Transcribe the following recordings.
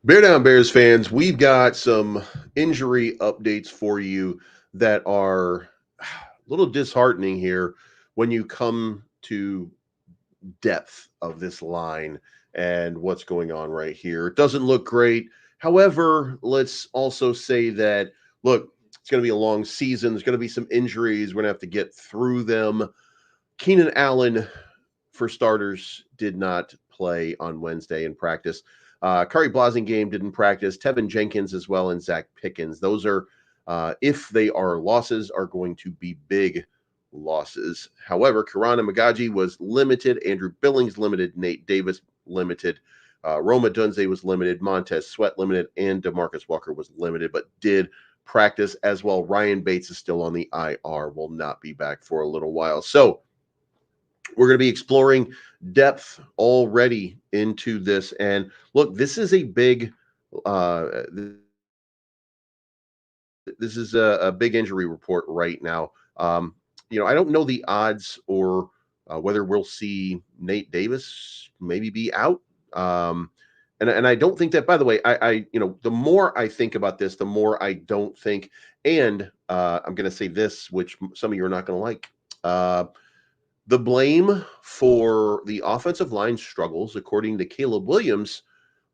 Bear down, Bears fans. We've got some injury updates for you that are a little disheartening here when you come to depth of this line and what's going on right here. It doesn't look great. However, let's also say that, look, it's going to be a long season. There's going to be some injuries. We're going to have to get through them. Keenan Allen, for starters, did not play on Wednesday in practice. Curry Blasingame didn't practice. Tevin Jenkins as well, and Zach Pickens. Those are, if they are losses, are going to be big losses. However, Kirana Magaji was limited. Andrew Billings limited. Nate Davis limited. Roma Dunze was limited. Montez Sweat limited. And DeMarcus Walker was limited, but did practice as well. Ryan Bates is still on the IR, will not be back for a little while. So, we're going to be exploring depth already into this. And look, this is a big, this is a big injury report right now. I don't know the odds or whether we'll see Nate Davis maybe be out. And I don't think that, by the way, the more I think about this, the more I don't think, and I'm going to say this, which some of you are not going to like. The blame for the offensive line struggles, according to Caleb Williams,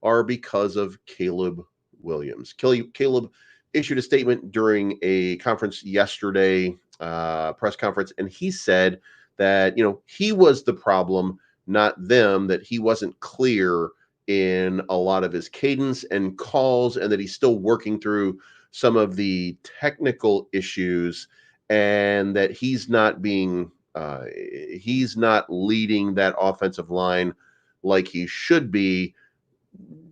are because of Caleb Williams. Caleb issued a statement during a conference yesterday, press conference, and he said that, he was the problem, not them, that he wasn't clear in a lot of his cadence and calls, and that he's still working through some of the technical issues, and that he's not leading that offensive line like he should be,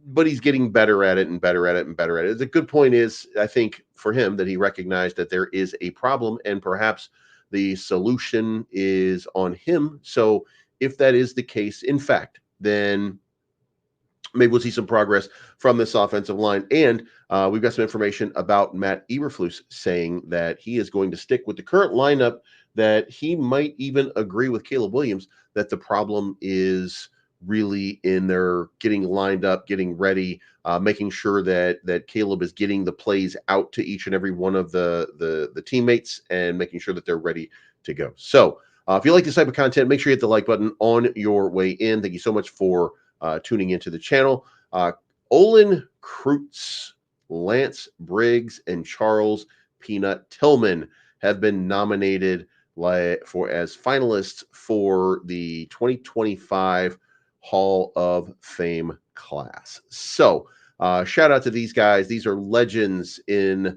but he's getting better at it and better at it and better at it. The good point is, I think, for him, that he recognized that there is a problem and perhaps the solution is on him. So if that is the case, in fact, then maybe we'll see some progress from this offensive line. And we've got some information about Matt Eberflus saying that he is going to stick with the current lineup, that he might even agree with Caleb Williams that the problem is really in their getting lined up, getting ready, making sure that Caleb is getting the plays out to each and every one of the teammates, and making sure that they're ready to go. So if you like this type of content, make sure you hit the like button on your way in. Thank you so much for tuning into the channel. Olin Kreutz, Lance Briggs, and Charles Peanut Tillman have been nominated as finalists for the 2025 Hall of Fame class. So shout out to these guys. These are legends in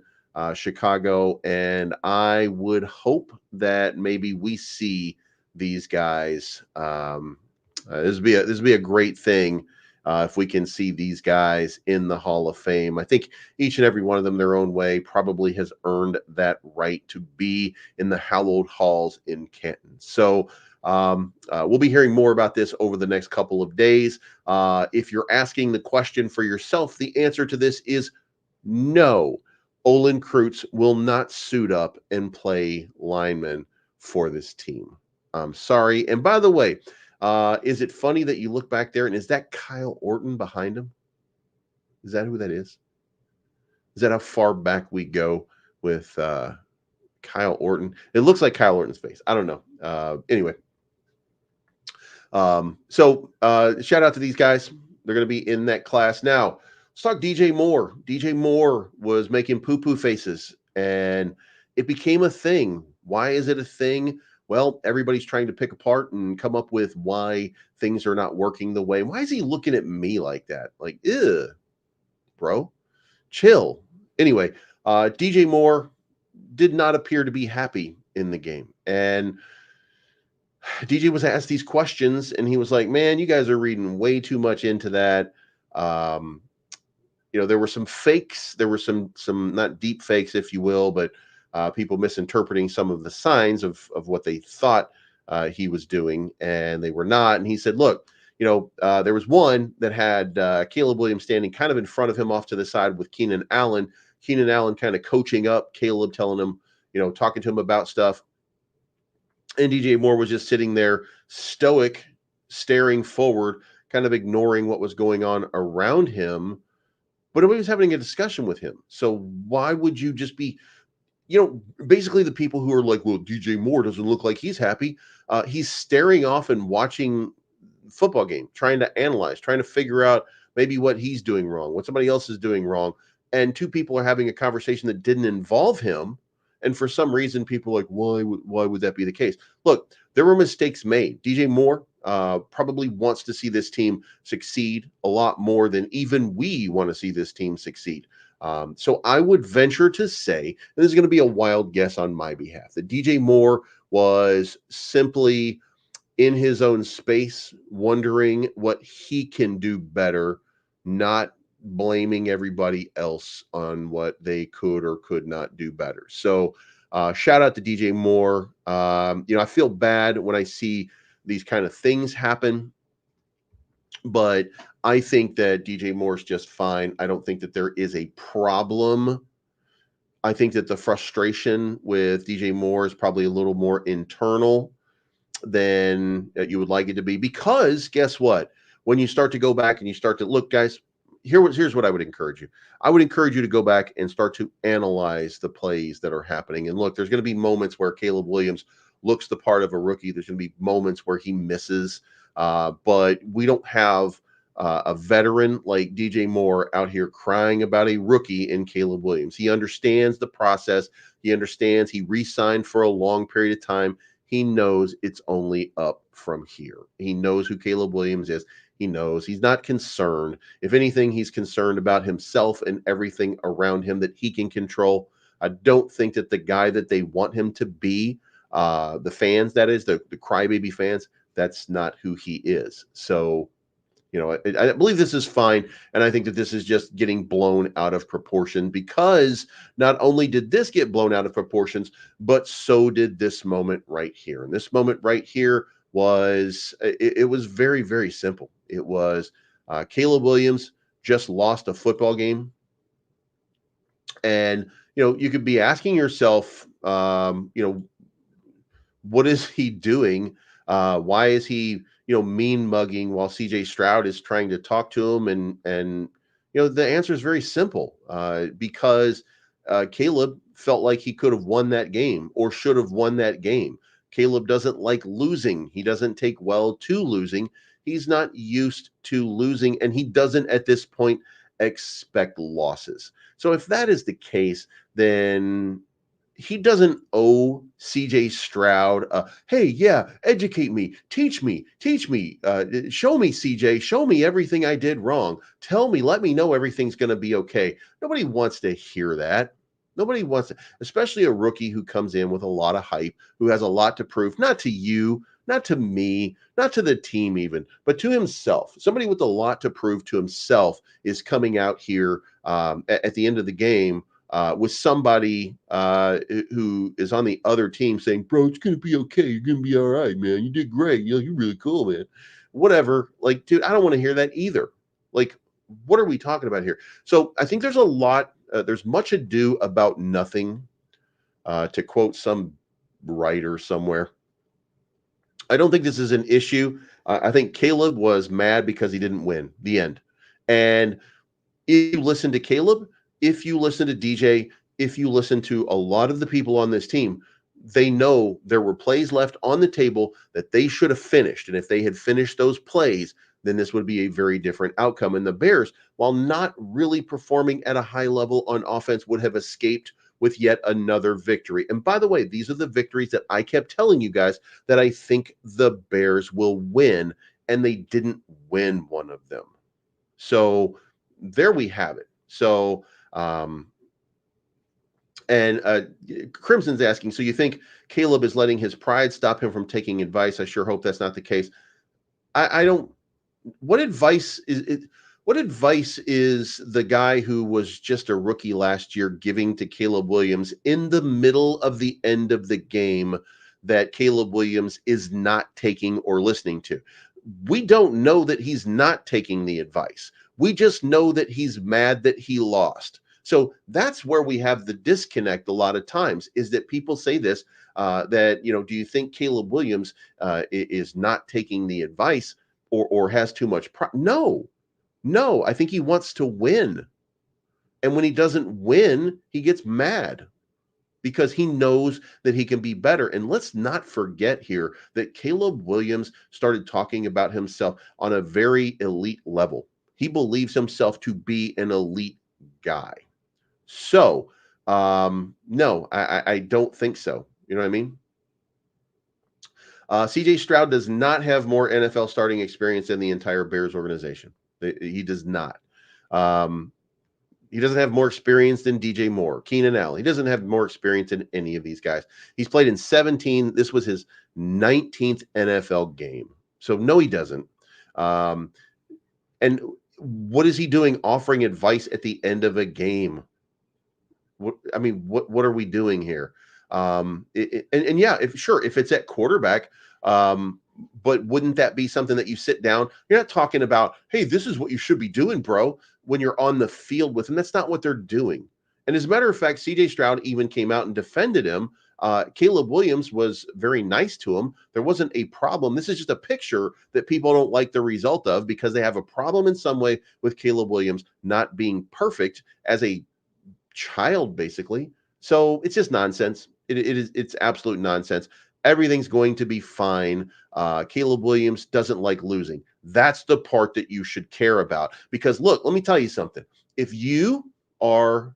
Chicago, and I would hope that maybe we see these guys. This would be a great thing if we can see these guys in the Hall of Fame. I think each and every one of them, their own way, probably has earned that right to be in the hallowed halls in Canton. So we'll be hearing more about this over the next couple of days. If you're asking the question for yourself, the answer to this is no. Olin Kreutz will not suit up and play lineman for this team. I'm sorry. And by the way, is it funny that you look back there and is that Kyle Orton behind him? Is that who that is? Is that how far back we go with Kyle Orton? It looks like Kyle Orton's face. I don't know. Anyway. So shout out to these guys. They're going to be in that class. Now, let's talk DJ Moore. DJ Moore was making poo-poo faces, and it became a thing. Why is it a thing? Well, everybody's trying to pick apart and come up with why things are not working the way. Why is he looking at me like that? Like, ew, bro, chill. Anyway, DJ Moore did not appear to be happy in the game. And DJ was asked these questions, and he was like, man, you guys are reading way too much into that. There were some fakes. There were some not deep fakes, if you will, but people misinterpreting some of the signs of what they thought he was doing, and they were not. And he said, look, there was one that had Caleb Williams standing kind of in front of him off to the side with Keenan Allen. Keenan Allen kind of coaching up Caleb, telling him, talking to him about stuff. And DJ Moore was just sitting there stoic, staring forward, kind of ignoring what was going on around him. but nobody's having a discussion with him. So why would you just be, basically the people who are like, well, DJ Moore doesn't look like he's happy. He's staring off and watching football game, trying to analyze, trying to figure out maybe what he's doing wrong, what somebody else is doing wrong. And two people are having a conversation that didn't involve him. And for some reason, people are like, why would that be the case? Look, there were mistakes made. DJ Moore probably wants to see this team succeed a lot more than even we want to see this team succeed. So I would venture to say, and this is going to be a wild guess on my behalf, that DJ Moore was simply in his own space, wondering what he can do better, not blaming everybody else on what they could or could not do better. So, shout out to DJ Moore. I feel bad when I see these kind of things happen, but I think that DJ Moore's just fine. I don't think that there is a problem. I think that the frustration with DJ Moore is probably a little more internal than you would like it to be. Because guess what? When you start to go back and you start to look, guys, here's what I would encourage you. I would encourage you to go back and start to analyze the plays that are happening. And look, there's going to be moments where Caleb Williams looks the part of a rookie. There's going to be moments where he misses, but we don't have a veteran like DJ Moore out here crying about a rookie in Caleb Williams. He understands the process. He understands. He re-signed for a long period of time. He knows it's only up from here. He knows who Caleb Williams is. He knows he's not concerned. If anything, he's concerned about himself and everything around him that he can control. I don't think that the guy that they want him to be, the fans, that is, the crybaby fans, that's not who he is. So, I believe this is fine. And I think that this is just getting blown out of proportion, because not only did this get blown out of proportions, but so did this moment right here. And this moment right here it was very, very simple. It was Caleb Williams just lost a football game. And, you could be asking yourself, what is he doing? Why is he, mean mugging while CJ Stroud is trying to talk to him? And the answer is very simple. Because Caleb felt like he could have won that game or should have won that game. Caleb doesn't like losing. He doesn't take well to losing. He's not used to losing, and he doesn't at this point expect losses. So if that is the case, then he doesn't owe CJ Stroud, hey, yeah, educate me, teach me, show me, CJ, show me everything I did wrong. Tell me, let me know everything's going to be okay. Nobody wants to hear that. Nobody wants to, especially a rookie who comes in with a lot of hype, who has a lot to prove, not to you, not to me, not to the team even, but to himself. Somebody with a lot to prove to himself is coming out here at the end of the game with somebody who is on the other team saying, bro, it's going to be okay. You're going to be all right, man. You did great. You're really cool, man. Whatever. Like, dude, I don't want to hear that either. Like, what are we talking about here? So I think there's a lot, there's much ado about nothing, to quote some writer somewhere. I don't think this is an issue. I think Caleb was mad because he didn't win. The end. And if you listen to Caleb, if you listen to DJ, if you listen to a lot of the people on this team, they know there were plays left on the table that they should have finished. And if they had finished those plays, then this would be a very different outcome. And the Bears, while not really performing at a high level on offense, would have escaped with yet another victory. And by the way, these are the victories that I kept telling you guys that I think the Bears will win, and they didn't win one of them. So there we have it. So, Crimson's asking, so you think Caleb is letting his pride stop him from taking advice? I sure hope that's not the case. I don't. What advice is it? What advice is the guy who was just a rookie last year giving to Caleb Williams in the middle of the end of the game that Caleb Williams is not taking or listening to? We don't know that he's not taking the advice. We just know that he's mad that he lost. So that's where we have the disconnect a lot of times, is that people say this, that, do you think Caleb Williams is not taking the advice or has too much pride? No, I think he wants to win. And when he doesn't win, he gets mad because he knows that he can be better. And let's not forget here that Caleb Williams started talking about himself on a very elite level. He believes himself to be an elite guy. So, no, I don't think so. You know what I mean? CJ Stroud does not have more NFL starting experience than the entire Bears organization. He does not. Um, he doesn't have more experience than DJ Moore, Keenan Allen. He doesn't have more experience than any of these guys. He's played in 17. This was his 19th NFL game. So, no, he doesn't. Um, and what is he doing offering advice at the end of a game? What are we doing here? And yeah, if it's at quarterback, um, but wouldn't that be something that you sit down? You're not talking about, hey, this is what you should be doing, bro, when you're on the field with him. That's not what they're doing. And as a matter of fact, CJ Stroud even came out and defended him. Caleb Williams was very nice to him. There wasn't a problem. This is just a picture that people don't like the result of because they have a problem in some way with Caleb Williams not being perfect as a child, basically. So it's just nonsense. It's absolute nonsense. Everything's going to be fine. Caleb Williams doesn't like losing. That's the part that you should care about. Because look, let me tell you something. If you are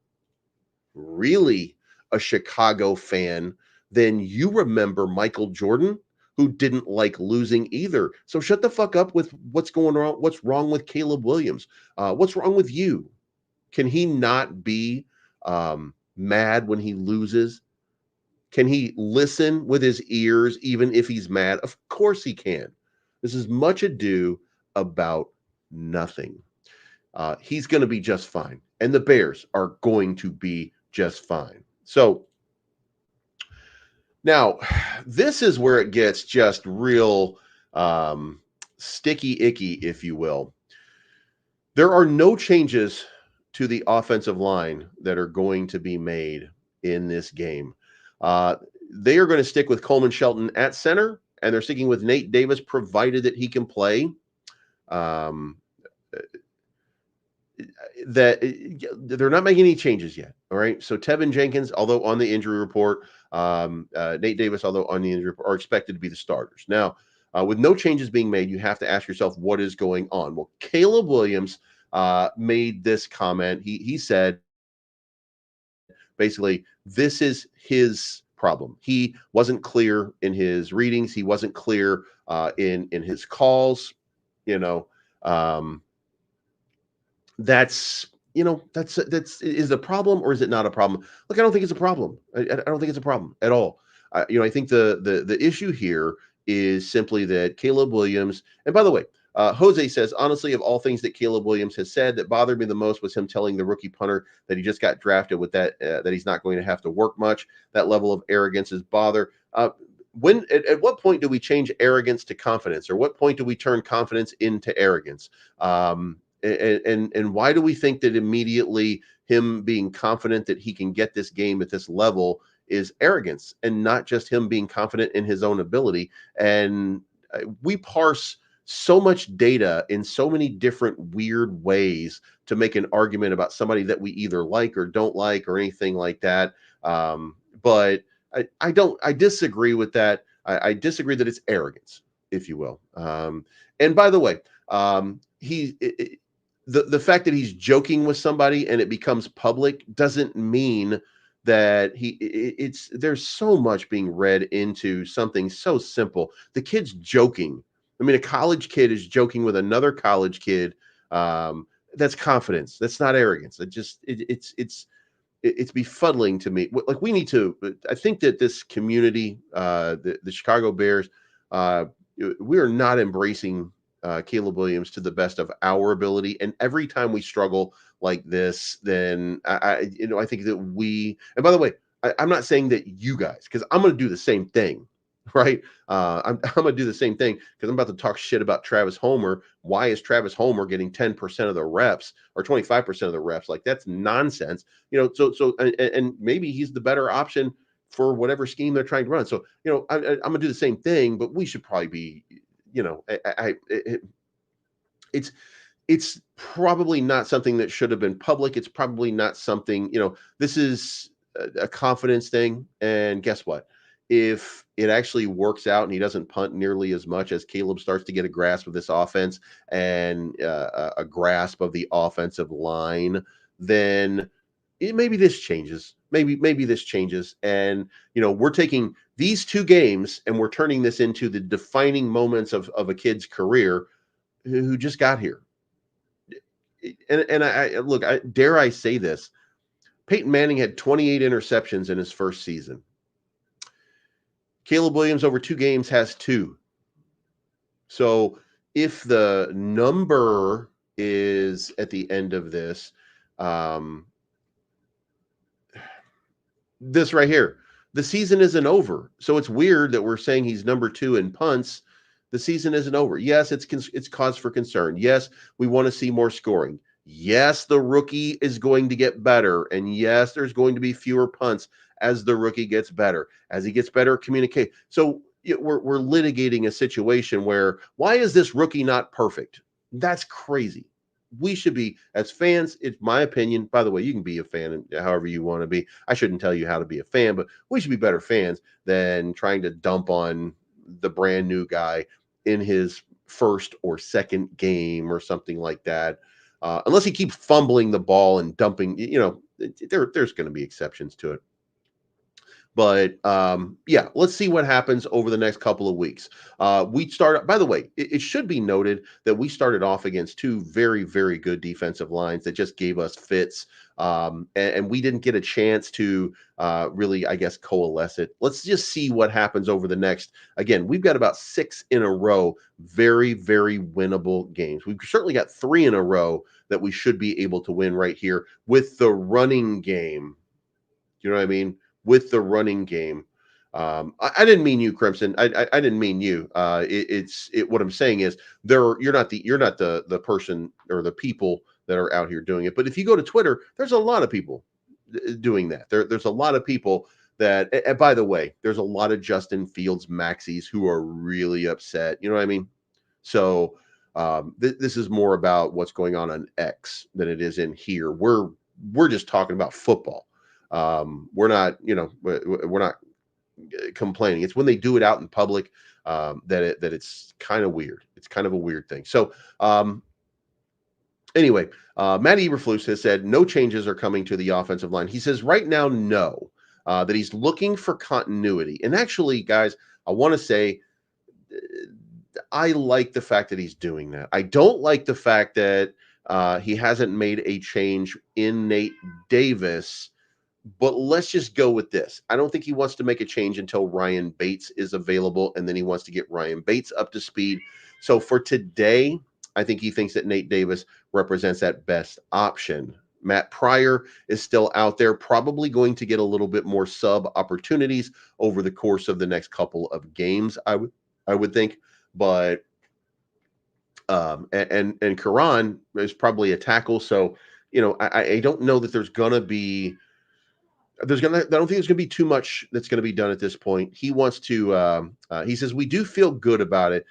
really a Chicago fan, then you remember Michael Jordan, who didn't like losing either. So shut the fuck up with what's going on. What's wrong with Caleb Williams? What's wrong with you? Can he not be mad when he loses? Can he listen with his ears even if he's mad? Of course he can. This is much ado about nothing. He's going to be just fine. And the Bears are going to be just fine. So now, this is where it gets just real sticky icky, if you will. There are no changes to the offensive line that are going to be made in this game. Uh, they are going to stick with Coleman Shelton at center, and they're sticking with Nate Davis, provided that he can play. Um, that they're not making any changes yet. All right. So Tevin Jenkins, although on the injury report, Nate Davis, although on the injury report, are expected to be the starters. Now, with no changes being made, you have to ask yourself what is going on. Well, Caleb Williams made this comment. He said basically this is his problem. He wasn't clear in his readings. He wasn't clear in his calls. You know, um, that's that's is a problem or is it not a problem? Look, I don't think it's a problem. I don't think it's a problem at all. I think the issue here is simply that Caleb Williams. And by the way, Jose says honestly, of all things that Caleb Williams has said, that bothered me the most was him telling the rookie punter that he just got drafted with that he's not going to have to work much. That level of arrogance is bother. When at what point do we change arrogance to confidence, or what point do we turn confidence into arrogance? And why do we think that immediately him being confident that he can get this game at this level is arrogance and not just him being confident in his own ability? And we parse so much data in so many different weird ways to make an argument about somebody that we either like or don't like or anything like that. But I disagree with that. I disagree that it's arrogance, if you will. And by the way, the fact that he's joking with somebody and it becomes public doesn't mean that it's there's so much being read into something so simple. The kid's joking. I mean, a college kid is joking with another college kid. Um, that's confidence. That's not arrogance. It's befuddling to me. Like, we need to. I think that this community, the Chicago Bears, uh, we are not embracing Caleb Williams to the best of our ability. And every time we struggle like this, then I think that we. And by the way, I'm not saying that you guys, because I'm going to do the same thing, right? I'm going to do the same thing because I'm about to talk shit about Travis Homer. Why is Travis Homer getting 10% of the reps or 25% of the reps? Like, that's nonsense. And maybe he's the better option for whatever scheme they're trying to run. So, I'm gonna do the same thing, but we should probably be, you know, I it's It's probably not something that should have been public. It's probably not something, this is a confidence thing. And guess what? If it actually works out and he doesn't punt nearly as much as Caleb starts to get a grasp of this offense and a grasp of the offensive line, then maybe this changes. Maybe this changes. And, we're taking these two games and we're turning this into the defining moments of a kid's career who just got here. And I look, dare I say this? Peyton Manning had 28 interceptions in his first season. Caleb Williams over 2 games has 2. So if the number is at the end of um, this right here, the season isn't over. So it's weird that we're saying he's number 2 in punts. The season isn't over. Yes, it's cause for concern. Yes, we want to see more scoring. Yes, the rookie is going to get better, and yes, there's going to be fewer punts as the rookie gets better, as he gets better at communicate. So we're litigating a situation where why is this rookie not perfect? That's crazy. We should be, as fans, it's my opinion. By the way, you can be a fan however you want to be. I shouldn't tell you how to be a fan, but we should be better fans than trying to dump on the brand new guy in his first or second game or something like that. Unless he keeps fumbling the ball and dumping, there's going to be exceptions to it. But yeah, let's see what happens over the next couple of weeks. We start, by the way, it should be noted that we started off against 2 very, very good defensive lines that just gave us fits. And we didn't get a chance to really, I guess, coalesce it. Let's just see what happens over the next. Again, we've got about 6 in a row, very, very winnable games. We've certainly got 3 in a row that we should be able to win right here with the running game. You know what I mean? With the running game. I didn't mean you, Crimson. I didn't mean you. What I'm saying is you're not the person or the people that are out here doing it. But if you go to Twitter, there's a lot of people doing that. There's a lot of people that. And by the way, there's a lot of Justin Fields maxis who are really upset. You know what I mean? So this is more about what's going on X than it is in here. We're just talking about football. We're not, we're not complaining. It's when they do it out in public that it's kind of weird. It's kind of a weird thing. So anyway, Matt Eberflus has said no changes are coming to the offensive line. He says right now, no, that he's looking for continuity. And actually, guys, I want to say I like the fact that he's doing that. I don't like the fact that he hasn't made a change in Nate Davis. But let's just go with this. I don't think he wants to make a change until Ryan Bates is available, and then he wants to get Ryan Bates up to speed. So for today, I think he thinks that Nate Davis represents that best option. Matt Pryor is still out there, probably going to get a little bit more sub opportunities over the course of the next couple of games, I would think. But and Karan is probably a tackle. So, I don't know that I don't think there's gonna be too much that's gonna be done at this point. He wants to he says we do feel good about it.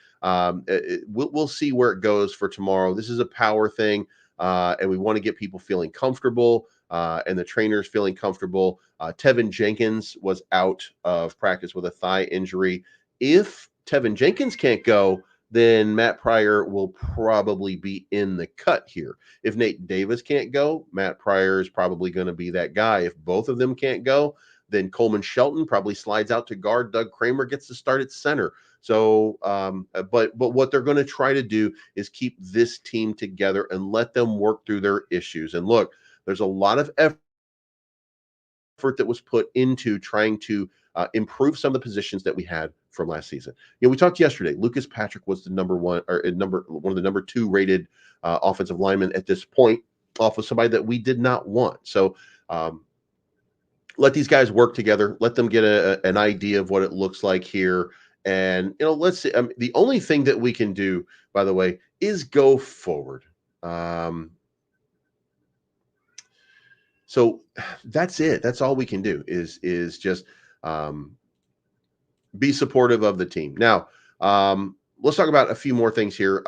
We'll see where it goes for tomorrow. This is a power thing, and we want to get people feeling comfortable, and the trainers feeling comfortable. Tevin Jenkins was out of practice with a thigh injury. If Tevin Jenkins can't go, then Matt Pryor will probably be in the cut here. If Nate Davis can't go, Matt Pryor is probably going to be that guy. If both of them can't go, then Coleman Shelton probably slides out to guard. Doug Kramer gets to start at center. So, but what they're going to try to do is keep this team together and let them work through their issues. And look, there's a lot of effort that was put into trying to improve some of the positions that we had from last season. We talked yesterday. Lucas Patrick was the one of the number 2 rated offensive linemen at this point, off of somebody that we did not want. So let these guys work together. Let them get an idea of what it looks like here. And let's see. The only thing that we can do, by the way, is go forward. So that's it. That's all we can do is just be supportive of the team. Now, let's talk about a few more things here.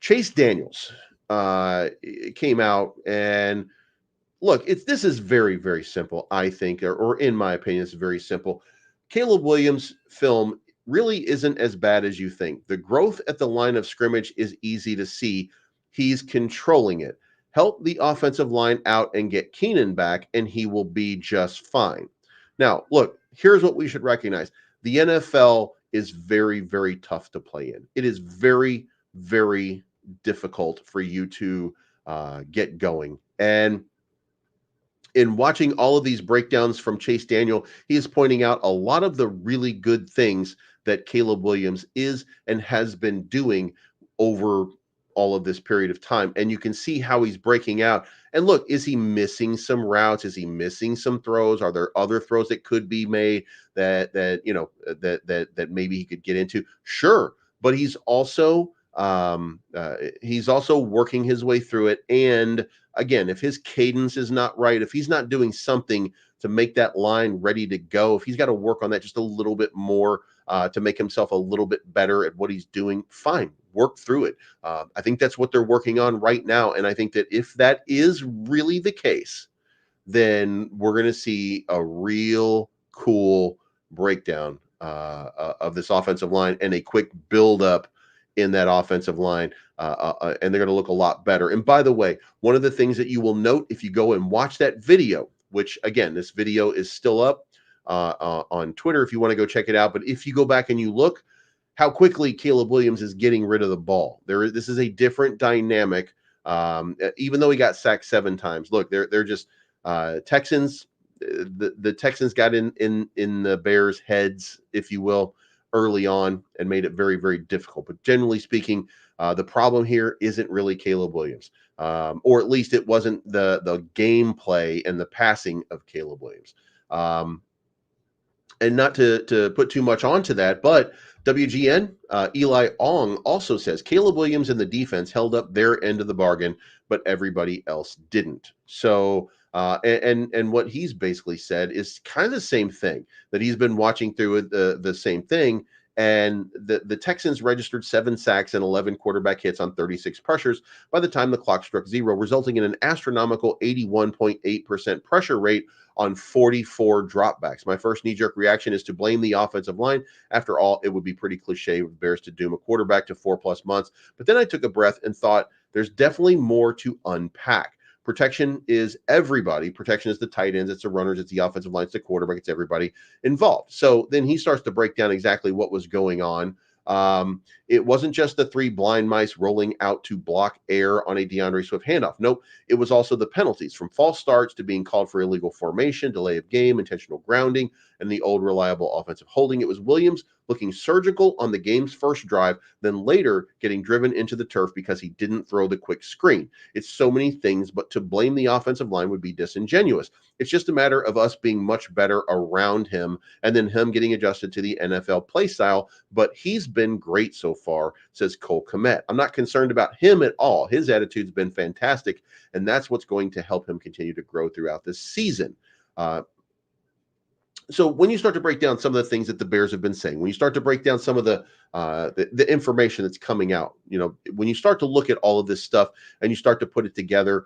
Chase Daniels. came out and look, this is very, very simple, I think, or in my opinion, it's very simple. Caleb Williams' film really isn't as bad as you think. The growth at the line of scrimmage is easy to see. He's controlling it. Help the offensive line out and get Keenan back, and he will be just fine. Now, look, here's what we should recognize. The NFL is very, very tough to play in. It is very, very difficult for you to get going. And in watching all of these breakdowns from Chase Daniel, he is pointing out a lot of the really good things that Caleb Williams is and has been doing over all of this period of time. And you can see how he's breaking out. And look, is he missing some routes? Is he missing some throws? Are there other throws that could be made that maybe he could get into? Sure, but he's also working his way through it. And again, if his cadence is not right, if he's not doing something to make that line ready to go, if he's got to work on that just a little bit more to make himself a little bit better at what he's doing, fine, work through it. I think that's what they're working on right now. And I think that if that is really the case, then we're going to see a real cool breakdown of this offensive line and a quick build up in that offensive line, and they're going to look a lot better. And by the way, one of the things that you will note if you go and watch that video, which again, this video is still up on Twitter if you want to go check it out. But if you go back and you look how quickly Caleb Williams is getting rid of the ball, this is a different dynamic. Even though he got sacked 7 times, look, they're just Texans. The Texans got in the Bears' heads, if you will, early on and made it very, very difficult. But generally speaking, the problem here isn't really Caleb Williams, or at least it wasn't the gameplay and the passing of Caleb Williams. And not to put too much onto that, but WGN, Eli Ong also says Caleb Williams and the defense held up their end of the bargain, but everybody else didn't. So, and what he's basically said is kind of the same thing, that he's been watching through the same thing. And the Texans registered 7 sacks and 11 quarterback hits on 36 pressures by the time the clock struck 0, resulting in an astronomical 81.8% pressure rate on 44 dropbacks. My first knee-jerk reaction is to blame the offensive line. After all, it would be pretty cliche with Bears to doom a quarterback to 4+ months. But then I took a breath and thought, there's definitely more to unpack. Protection is everybody. Protection is the tight ends, it's the runners, it's the offensive line, it's the quarterback, it's everybody involved. So then he starts to break down exactly what was going on. It wasn't just the 3 blind mice rolling out to block air on a DeAndre Swift handoff. Nope, it was also the penalties, from false starts to being called for illegal formation, delay of game, intentional grounding, and the old reliable offensive holding. It was Williams looking surgical on the game's first drive, then later getting driven into the turf because he didn't throw the quick screen. It's so many things, but to blame the offensive line would be disingenuous. It's just a matter of us being much better around him and then him getting adjusted to the NFL play style. But he's been great so far, says Cole Kmet. I'm not concerned about him at all. His attitude's been fantastic, and that's what's going to help him continue to grow throughout this season. So when you start to break down some of the things that the Bears have been saying, when you start to break down some of the information that's coming out, when you start to look at all of this stuff and you start to put it together,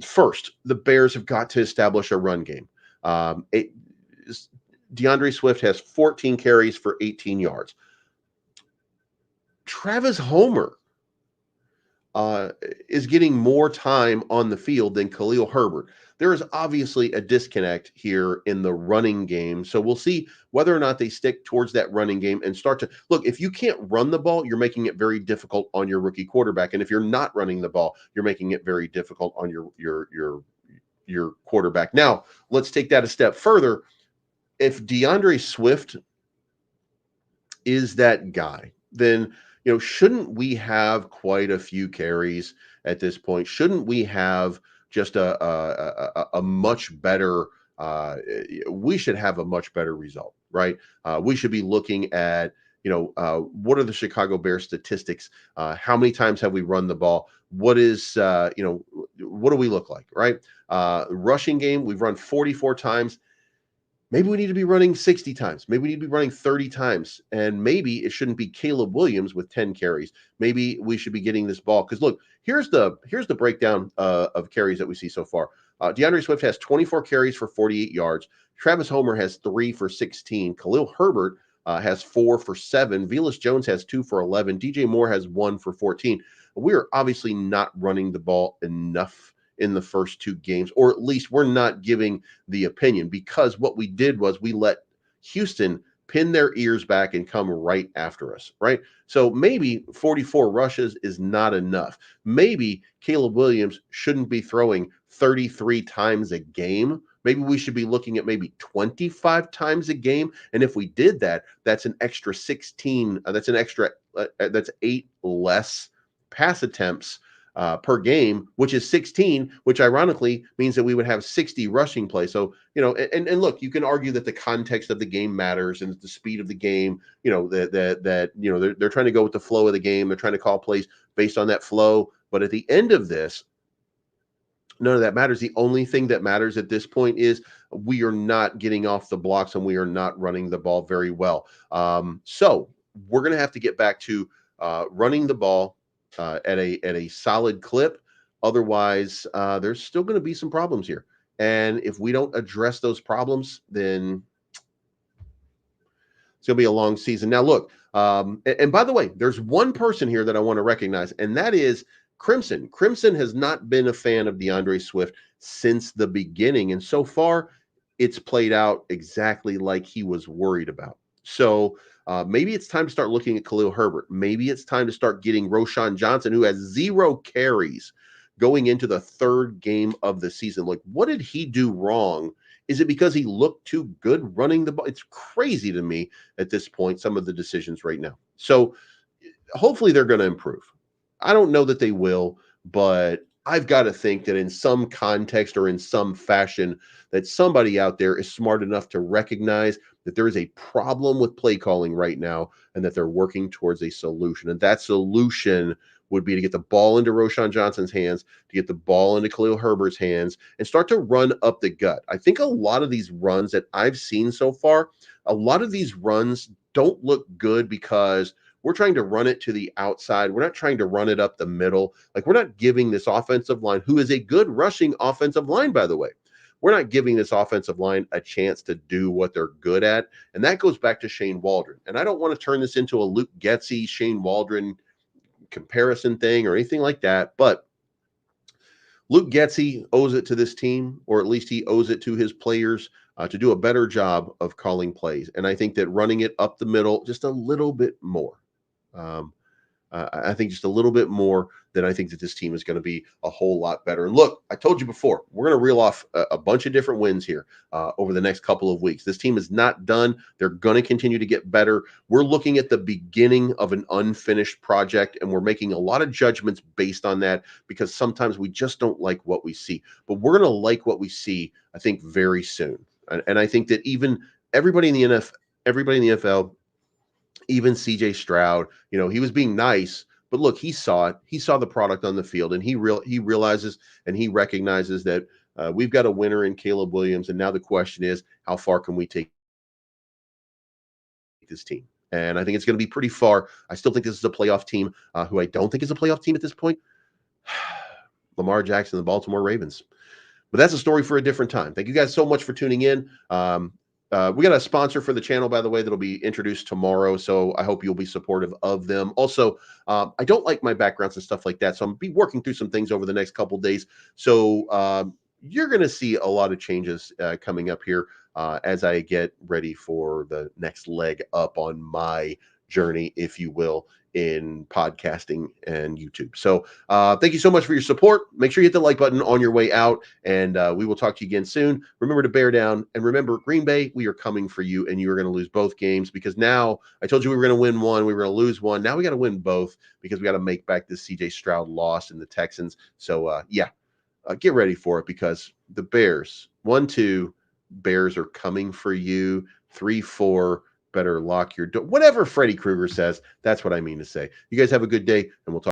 first, the Bears have got to establish a run game. DeAndre Swift has 14 carries for 18 yards. Travis Homer is getting more time on the field than Khalil Herbert. There is obviously a disconnect here in the running game. So we'll see whether or not they stick towards that running game and start to look. If you can't run the ball, you're making it very difficult on your rookie quarterback. And if you're not running the ball, you're making it very difficult on your quarterback. Now, let's take that a step further. If DeAndre Swift is that guy, then shouldn't we have quite a few carries at this point? Shouldn't we have just a much better? We should have a much better result, right? We should be looking at what are the Chicago Bears statistics? How many times have we run the ball? What is what do we look like, right? Rushing game, we've run 44 times. Maybe we need to be running 60 times. Maybe we need to be running 30 times. And maybe it shouldn't be Caleb Williams with 10 carries. Maybe we should be getting this ball. Because look, here's the breakdown of carries that we see so far. DeAndre Swift has 24 carries for 48 yards. Travis Homer has 3 for 16. Khalil Herbert has 4 for 7. Velus Jones has 2 for 11. DJ Moore has 1 for 14. We are obviously not running the ball enough in the first two games, or at least we're not giving the opinion, because what we did was we let Houston pin their ears back and come right after us, right? So maybe 44 rushes is not enough. Maybe Caleb Williams shouldn't be throwing 33 times a game. Maybe we should be looking at maybe 25 times a game. And if we did that, that's an extra 16. That's 8 less pass attempts per game, which is 16, which ironically means that we would have 60 rushing plays. So, and look, you can argue that the context of the game matters and the speed of the game, they're trying to go with the flow of the game. They're trying to call plays based on that flow. But at the end of this, none of that matters. The only thing that matters at this point is we are not getting off the blocks and we are not running the ball very well. So we're going to have to get back to running the ball at a solid clip. Otherwise, there's still going to be some problems here. And if we don't address those problems, then it's going to be a long season. Now, look, and by the way, there's one person here that I want to recognize, and that is Crimson. Crimson has not been a fan of DeAndre Swift since the beginning. And so far, it's played out exactly like he was worried about. So maybe it's time to start looking at Khalil Herbert. Maybe it's time to start getting Roshan Johnson, who has 0 carries going into the third game of the season. Like, what did he do wrong? Is it because he looked too good running the ball? It's crazy to me at this point, some of the decisions right now. So hopefully they're going to improve. I don't know that they will, but I've got to think that in some context or in some fashion, that somebody out there is smart enough to recognize that there is a problem with play calling right now and that they're working towards a solution. And that solution would be to get the ball into Roshan Johnson's hands, to get the ball into Khalil Herbert's hands, and start to run up the gut. I think a lot of these runs that I've seen so far, a lot of these runs don't look good because we're trying to run it to the outside. We're not trying to run it up the middle. Like, we're not giving this offensive line, who is a good rushing offensive line, by the way, we're not giving this offensive line a chance to do what they're good at. And that goes back to Shane Waldron. And I don't want to turn this into a Luke Getsy, Shane Waldron comparison thing or anything like that. But Luke Getsy owes it to this team, or at least he owes it to his players, to do a better job of calling plays. And I think that running it up the middle just a little bit more. Um, I think just a little bit more, then I think that this team is going to be a whole lot better. And look, I told you before, we're going to reel off a bunch of different wins here over the next couple of weeks. This team is not done. They're going to continue to get better. We're looking at the beginning of an unfinished project, and we're making a lot of judgments based on that because sometimes we just don't like what we see. But we're going to like what we see, I think, very soon. And I think that even everybody in the NFL, even CJ Stroud, he was being nice, but look, he saw it. He saw the product on the field, and he realizes and he recognizes that we've got a winner in Caleb Williams. And now the question is, how far can we take this team? And I think it's going to be pretty far. I still think this is a playoff team. Who I don't think is a playoff team at this point, Lamar Jackson, the Baltimore Ravens. But that's a story for a different time. Thank you guys so much for tuning in. We got a sponsor for the channel, by the way, that'll be introduced tomorrow. So I hope you'll be supportive of them. Also, I don't like my backgrounds and stuff like that. So I'm be working through some things over the next couple days. So you're going to see a lot of changes coming up here as I get ready for the next leg up on my journey, if you will, in podcasting and YouTube. So thank you so much for your support. Make sure you hit the like button on your way out, and we will talk to you again soon. Remember to bear down, and remember, Green Bay, we are coming for you, and you are going to lose both games because now I told you we were going to win one, we were going to lose one. Now we got to win both because we got to make back this CJ Stroud loss in the Texans. So get ready for it because the Bears, 1-2, Bears are coming for you. 3-4. Better lock your door. Whatever Freddy Krueger says, that's what I mean to say. You guys have a good day, and we'll talk.